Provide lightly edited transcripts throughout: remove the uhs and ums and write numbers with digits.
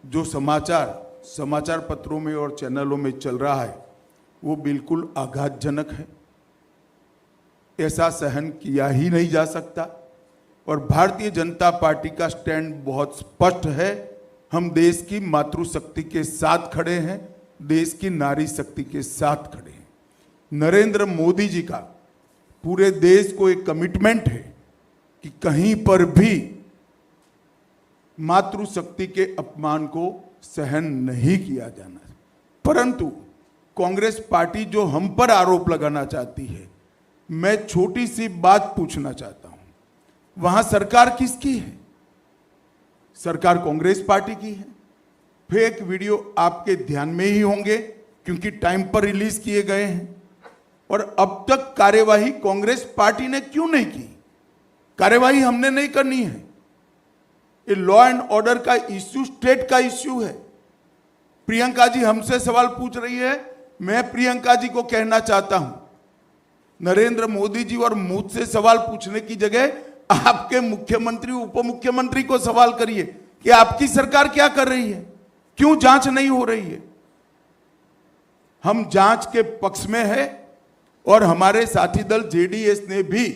जो समाचार पत्रों में और चैनलों में चल रहा है वो बिल्कुल आघातजनक है। ऐसा सहन किया ही नहीं जा सकता और भारतीय जनता पार्टी का स्टैंड बहुत स्पष्ट है। हम देश की मातृशक्ति के साथ खड़े हैं, देश की नारी शक्ति के साथ खड़े हैं। नरेंद्र मोदी जी का पूरे देश को एक कमिटमेंट है कि कहीं पर भी मातृशक्ति के अपमान को सहन नहीं किया जाना। परंतु कांग्रेस पार्टी जो हम पर आरोप लगाना चाहती है, मैं छोटी सी बात पूछना चाहता हूं, वहां सरकार किसकी है? सरकार कांग्रेस पार्टी की है। फेक वीडियो आपके ध्यान में ही होंगे क्योंकि टाइम पर रिलीज किए गए हैं। और अब तक कार्यवाही कांग्रेस पार्टी ने क्यों नहीं की? कार्यवाही हमने नहीं करनी है। ये लॉ एंड ऑर्डर का इश्यू स्टेट का इश्यू है। प्रियंका जी हमसे सवाल पूछ रही है, मैं प्रियंका जी को कहना चाहता हूं, नरेंद्र मोदी जी और मुझसे सवाल पूछने की जगह आपके मुख्यमंत्री उप मुख्यमंत्री को सवाल करिए कि आपकी सरकार क्या कर रही है, क्यों जांच नहीं हो रही है। हम जांच के पक्ष में है और हमारे साथी दल जेडीएस ने भी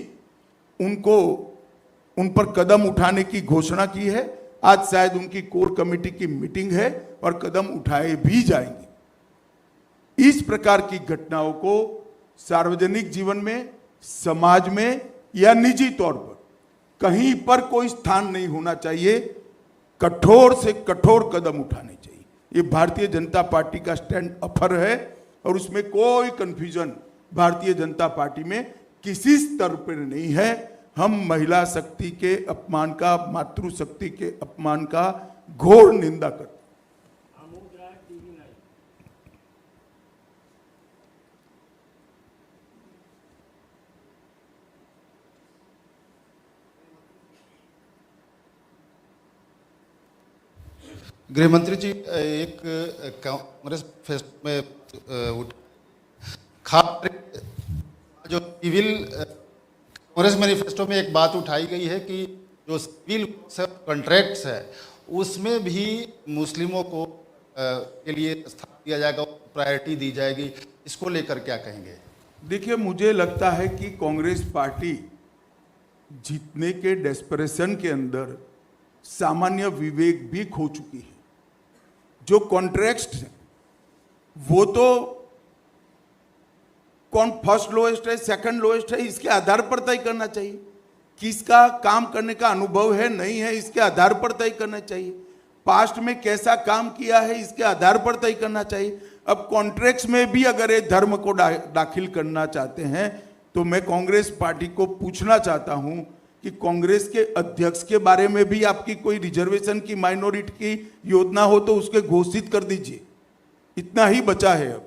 उन पर कदम उठाने की घोषणा की है। आज शायद उनकी कोर कमेटी की मीटिंग है और कदम उठाए भी जाएंगे। इस प्रकार की घटनाओं को सार्वजनिक जीवन में, समाज में या निजी तौर पर कहीं पर कोई स्थान नहीं होना चाहिए। कठोर से कठोर कदम उठाने चाहिए। ये भारतीय जनता पार्टी का स्टैंड अफर है और उसमें कोई कंफ्यूजन भारतीय जनता पार्टी में किसी स्तर पर नहीं है। हम महिला शक्ति के अपमान का, मातृशक्ति के अपमान का घोर निंदा करते हैं। गृह मंत्री जी, एक कांग्रेस फेस्ट में खास जो सिविल कांग्रेस मैनिफेस्टो में एक बात उठाई गई है कि जो सिविल कॉन्ट्रैक्ट्स है उसमें भी मुस्लिमों को के लिए स्थान दिया जाएगा, प्रायोरिटी दी जाएगी। इसको लेकर क्या कहेंगे? देखिए, मुझे लगता है कि कांग्रेस पार्टी जीतने के डेस्परेशन के अंदर सामान्य विवेक भी खो चुकी है। जो कॉन्ट्रैक्ट है वो तो कौन फर्स्ट लोएस्ट है, सेकंड लोएस्ट है, इसके आधार पर तय करना चाहिए। किसका काम करने का अनुभव है, नहीं है, इसके आधार पर तय करना चाहिए। पास्ट में कैसा काम किया है, इसके आधार पर तय करना चाहिए। अब कॉन्ट्रैक्ट्स में भी अगर ये धर्म को दाखिल करना चाहते हैं तो मैं कांग्रेस पार्टी को पूछना चाहता हूं कि कांग्रेस के अध्यक्ष के बारे में भी आपकी कोई रिजर्वेशन की, माइनॉरिटी की योजना हो तो उसके घोषित कर दीजिए। इतना ही बचा है अब।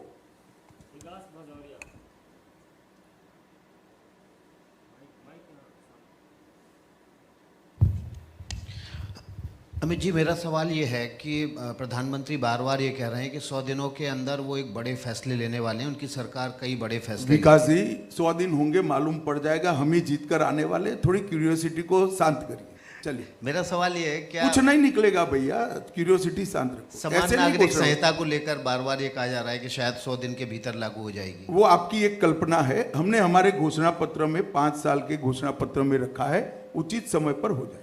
अमित जी, मेरा सवाल ये है कि प्रधानमंत्री बार बार ये कह रहे हैं कि 100 दिनों के अंदर वो एक बड़े फैसले लेने वाले हैं। उनकी सरकार कई बड़े फैसले। विकास जी, 100 दिन होंगे, मालूम पड़ जाएगा। हम ही जीत कर आने वाले। थोड़ी क्यूरियोसिटी को शांत करिए। चलिए, मेरा सवाल ये है, क्या कुछ नहीं निकलेगा भैया, क्यूरियोसिटी शांत रखो। समान नागरिक संहिता को लेकर बार बार ये कहा जा रहा है कि शायद 100 दिन के भीतर लागू हो जाएगी। वो आपकी एक कल्पना है। हमने हमारे घोषणा पत्र में 5 साल के घोषणा पत्र में रखा है, उचित समय पर हो जाए।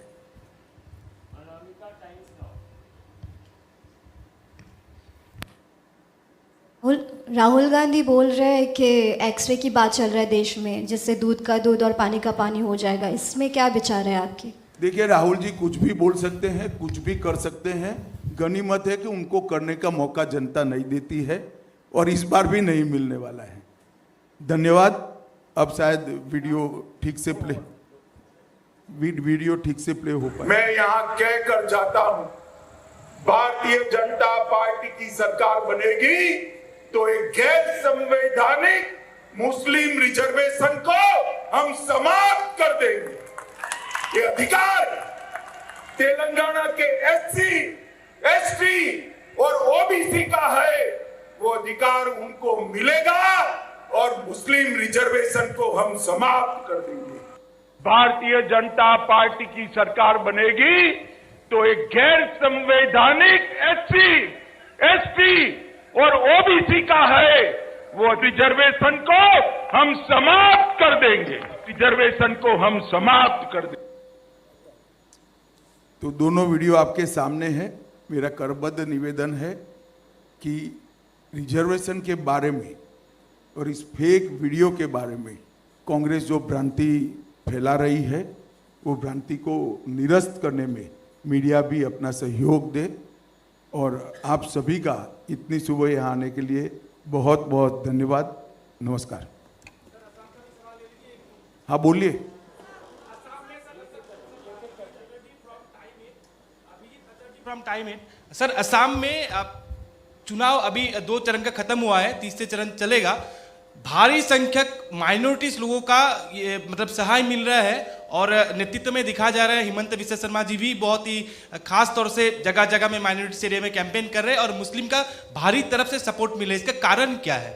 राहुल गांधी बोल रहे हैं कि एक्सरे की बात चल रहा है देश में, जिससे दूध का दूध और पानी का पानी हो जाएगा। इसमें क्या विचार है आपकी? देखिए, राहुल जी कुछ भी बोल सकते हैं, कुछ भी कर सकते हैं। गनीमत है कि उनको करने का मौका जनता नहीं देती है और इस बार भी नहीं मिलने वाला है। धन्यवाद। अब शायद वीडियो ठीक से प्ले हो पाए। मैं यहाँ कहकर जाता हूं, भारतीय जनता पार्टी की सरकार बनेगी तो एक गैर संवैधानिक मुस्लिम रिजर्वेशन को हम समाप्त कर देंगे। ये अधिकार तेलंगाना के एससी, एसटी और ओबीसी का है, वो अधिकार उनको मिलेगा और मुस्लिम रिजर्वेशन को हम समाप्त कर देंगे। भारतीय जनता पार्टी की सरकार बनेगी तो एक गैर संवैधानिक एससी, एसटी और ओबीसी का है, वो रिजर्वेशन को हम समाप्त कर देंगे। रिजर्वेशन को हम समाप्त कर देंगे। तो दोनों वीडियो आपके सामने है। मेरा करबद्ध निवेदन है कि रिजर्वेशन के बारे में और इस फेक वीडियो के बारे में कांग्रेस जो भ्रांति फैला रही है, वो भ्रांति को निरस्त करने में मीडिया भी अपना सहयोग दे। और आप सभी का इतनी सुबह यहाँ आने के लिए बहुत बहुत धन्यवाद। नमस्कार। हाँ बोलिए। From time it sir, Assam में चुनाव अभी 2 चरण का खत्म हुआ है, तीसरे चरण चलेगा। भारी संख्यक माइनॉरिटीज लोगों का ये मतलब सहाय मिल रहा है और नेतृत्व में दिखा जा रहा है। हिमंत विश्व शर्मा जी भी बहुत ही खास तौर से जगह जगह में माइनॉरिटी एरिया में कैंपेन कर रहे हैं और मुस्लिम का भारी तरफ से सपोर्ट मिले। इसका कारण क्या है?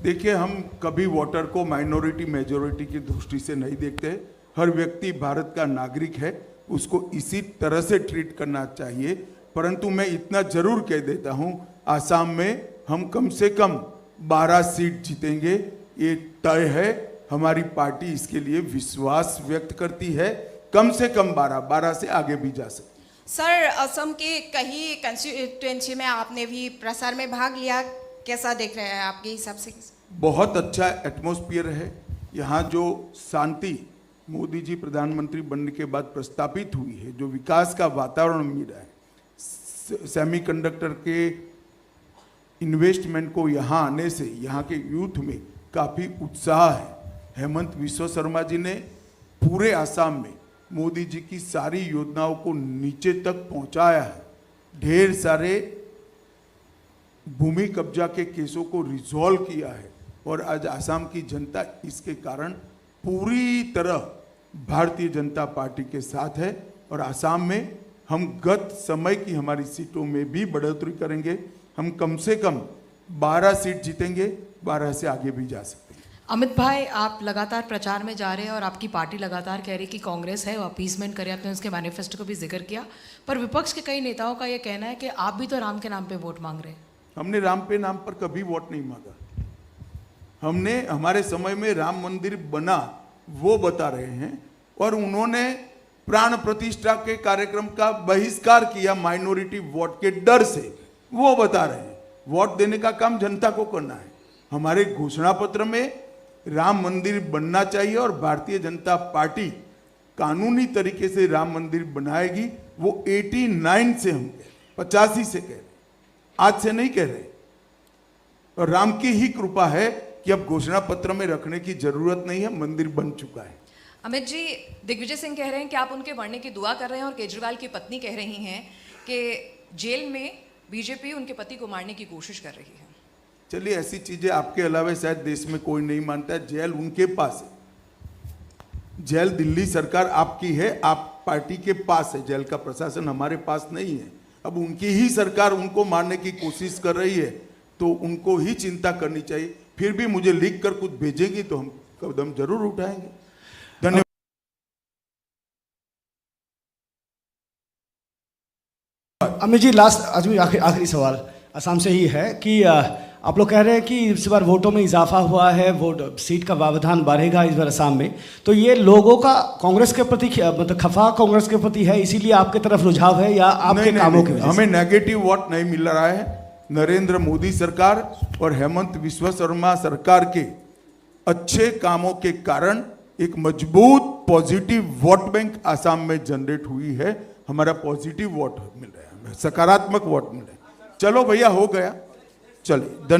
देखिए, हम कभी वोटर को माइनॉरिटी मेजॉरिटी की दृष्टि से नहीं देखते। हर व्यक्ति भारत का नागरिक है, उसको इसी तरह से ट्रीट करना चाहिए। परंतु मैं इतना जरूर कह देता हूं, आसाम में हम कम से कम 12 सीट जीतेंगे, ये तय है। हमारी पार्टी इसके लिए विश्वास व्यक्त करती है। कम से कम 12 से आगे भी जा सकती है। सर, असम के कई कंस्टिट्यूएंसी में आपने भी प्रसार में भाग लिया, कैसा देख रहे हैं आपके हिसाब से? बहुत अच्छा एटमॉस्फेयर है यहाँ। जो शांति मोदी जी प्रधानमंत्री बनने के बाद प्रस्तापित हुई है, जो विकास का वातावरण मिला है, सेमीकंडक्टर के इन्वेस्टमेंट को यहाँ आने से यहाँ के यूथ में काफ़ी उत्साह है। हेमंत विश्व शर्मा जी ने पूरे आसाम में मोदी जी की सारी योजनाओं को नीचे तक पहुँचाया है। ढेर सारे भूमि कब्जा के केसों को रिजॉल्व किया है और आज आसाम की जनता इसके कारण पूरी तरह भारतीय जनता पार्टी के साथ है। और आसाम में हम गत समय की हमारी सीटों में भी बढ़ोतरी करेंगे। हम कम से कम 12 सीट जीतेंगे, 12 से आगे भी जा सकते हैं। अमित भाई, आप लगातार प्रचार में जा रहे हैं और आपकी पार्टी लगातार कह रही है कि कांग्रेस है वो अपीसमेंट करे। आपने उसके मैनिफेस्टो को भी जिक्र किया, पर विपक्ष के कई नेताओं का ये कहना है कि आप भी तो राम के नाम पे वोट मांग रहे हैं। हमने राम पे नाम पर कभी वोट नहीं मांगा। हमने हमारे समय में राम मंदिर बना वो बता रहे हैं और उन्होंने प्राण प्रतिष्ठा के कार्यक्रम का बहिष्कार किया माइनॉरिटी वोट के डर से, वो बता रहे हैं। वोट देने का काम जनता को करना है। हमारे घोषणा पत्र में राम मंदिर बनना चाहिए और भारतीय जनता पार्टी कानूनी तरीके से राम मंदिर बनाएगी। वो 89 से हम 85 से कह रहे, आज से नहीं कह रहे। और राम की ही कृपा है कि अब घोषणा पत्र में रखने की जरूरत नहीं है, मंदिर बन चुका है। अमित जी, दिग्विजय सिंह कह रहे हैं कि आप उनके मरने की दुआ कर रहे हैं और केजरीवाल की पत्नी कह रही हैं कि जेल में बीजेपी उनके पति को मारने की कोशिश कर रही है। चलिए, ऐसी चीजें आपके अलावा शायद देश में कोई नहीं मानता है। जेल उनके पास है। जेल दिल्ली सरकार आपकी है, आप पार्टी के पास है। जेल का प्रशासन हमारे पास नहीं है। अब उनकी ही सरकार उनको मारने की कोशिश कर रही है तो उनको ही चिंता करनी चाहिए। फिर भी मुझे लिख कर कुछ भेजेगी तो हम कदम जरूर उठाएंगे। धन्यवाद। अमित जी, लास्ट आखिरी सवाल असम से ही है कि आप लोग कह रहे हैं कि इस बार वोटों में इजाफा हुआ है, वोट सीट का व्यवधान बढ़ेगा इस बार असम में, तो ये लोगों का कांग्रेस के प्रति मतलब खफा कांग्रेस के प्रति है, इसीलिए आपके तरफ रुझाव है या आपके कामों की वजह से? हमें नेगेटिव वोट नहीं मिल रहा है। नरेंद्र मोदी सरकार और हेमंत विश्व शर्मा सरकार के अच्छे कामों के कारण एक मजबूत पॉजिटिव वोट बैंक आसाम में जनरेट हुई है। हमारा पॉजिटिव वोट मिल रहा है, सकारात्मक वोट मिल रहा है। चलो भैया, हो गया। चलिए, धन्यवाद।